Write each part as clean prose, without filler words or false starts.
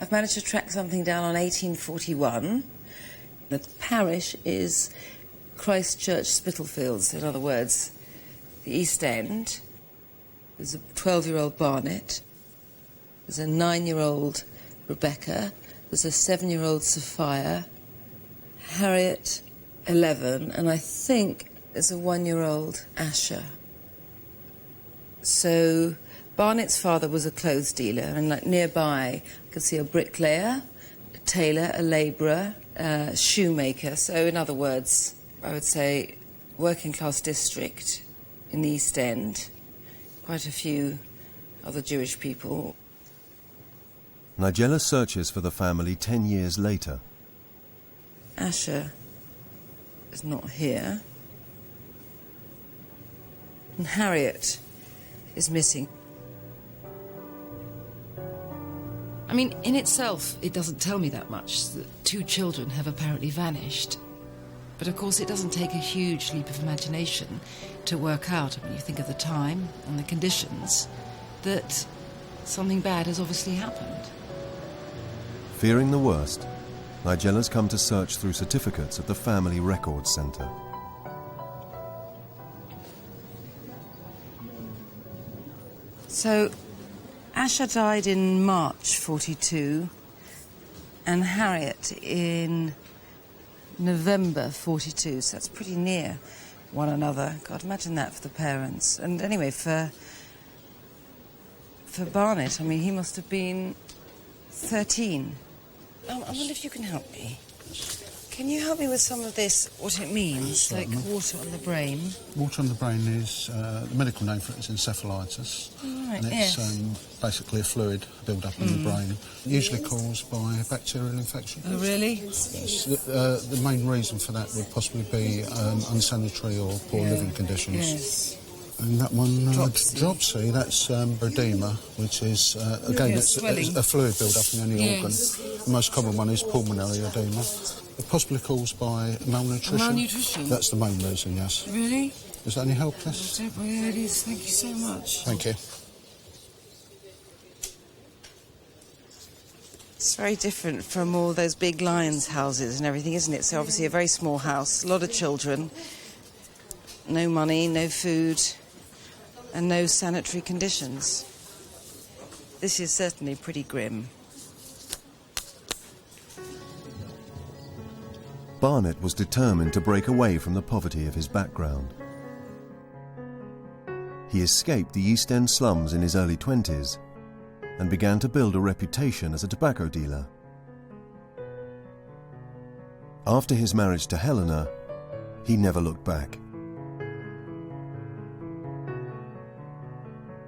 I've managed to track something down on 1841. The parish is Christchurch Spitalfields, in other words, the East End. There's a 12-year-old Barnet. There's a 9-year-old Rebecca. There's a 7-year-old Sophia. Harriet, 11, and I think there's a 1-year-old Asher. So Barnet's father was a clothes dealer, and like nearby I could see a bricklayer, a tailor, a labourer, a shoemaker. So in other words, I would say working class district in the East End. Quite a few other Jewish people. Nigella searches for the family 10 years later. Asher is not here. And Harriet is missing. I mean, in itself, it doesn't tell me that much, that 2 children have apparently vanished. But of course, it doesn't take a huge leap of imagination to work out, when you think of the time and the conditions, that something bad has obviously happened. Fearing the worst, Nigella's come to search through certificates at the Family Records Centre. So, Asher died in March 42, and Harriet in November 42, so that's pretty near one another. God, imagine that for the parents. And anyway, for Barnet, I mean, he must have been 13. I wonder if you can help me. Can you help me with some of this, what it means, Certainly. like water on the brain? Water on the brain is, the medical name for it is encephalitis. Right, and it's basically a fluid build-up in the brain, usually caused by a bacterial infection. Oh, really? Yes. The main reason for that would possibly be unsanitary or poor living conditions. Yes. And that one, Dropsy. that's edema, which is, again, it's a fluid build-up in any organ. The most common one is pulmonary edema. Possibly caused by malnutrition. Malnutrition? That's the main reason, yes. Really? Is that any help, Tess? Yeah, it is. Thank you so much. Thank you. It's very different from all those big Lyons houses and everything, isn't it? So obviously a very small house, a lot of children, no money, no food, and no sanitary conditions. This is certainly pretty grim. Barnet was determined to break away from the poverty of his background. He escaped the East End slums in his early 20s and began to build a reputation as a tobacco dealer. After his marriage to Helena, he never looked back.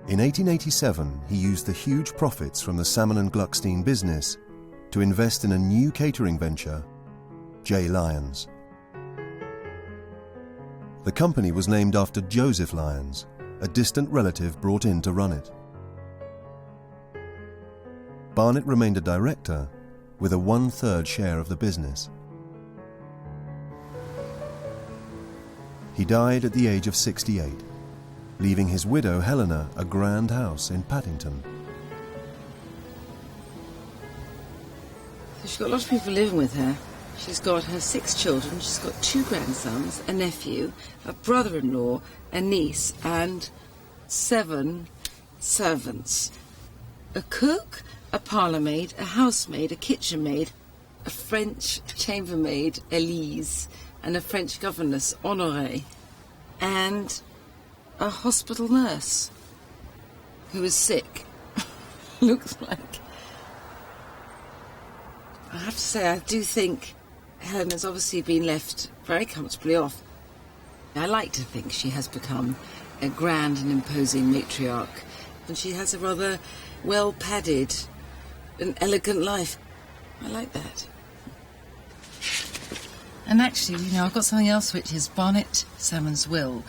In 1887, he used the huge profits from the Salmon and Gluckstein business to invest in a new catering venture, J. Lyons. The company was named after Joseph Lyons, a distant relative brought in to run it. Barnet remained a director with a 1/3 share of the business. He died at the age of 68, leaving his widow Helena a grand house in Paddington. She's got a lot of people living with her. She's got her 6 children, she's got 2 grandsons, a nephew, a brother-in-law, a niece, and 7 servants. A cook, a parlour-maid, a housemaid, a kitchen-maid, a French chambermaid, Elise, and a French governess, Honorée, and a hospital nurse who is sick. Looks like. I have to say, I do think Helena's obviously been left very comfortably off. I like to think she has become a grand and imposing matriarch, and she has a rather well-padded and elegant life. I like that. And actually, you know, I've got something else which is Barnet Salmon's will.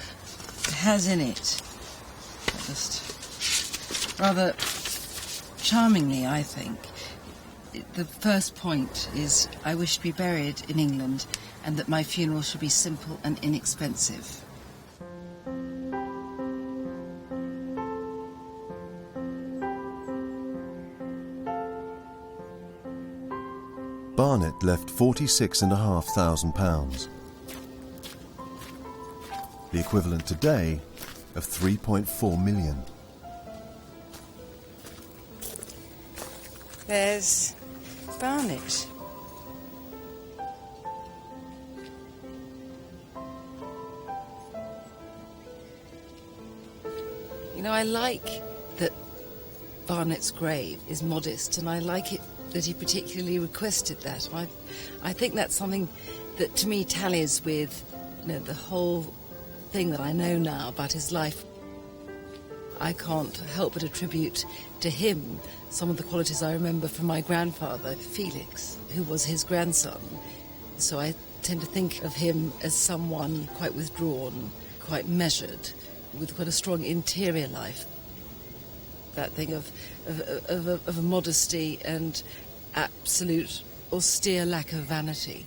It has in it, just rather charmingly, I think, the first point is, I wish to be buried in England and that my funeral should be simple and inexpensive. Barnet left £46,500, the equivalent today of 3.4 million. There's Barnet. You know, I like that Barnet's grave is modest, and I like it that he particularly requested that. I think that's something that to me tallies with, you know, the whole thing that I know now about his life. I can't help but attribute to him some of the qualities I remember from my grandfather, Felix, who was his grandson. So I tend to think of him as someone quite withdrawn, quite measured, with quite a strong interior life. That thing of a modesty and absolute austere lack of vanity.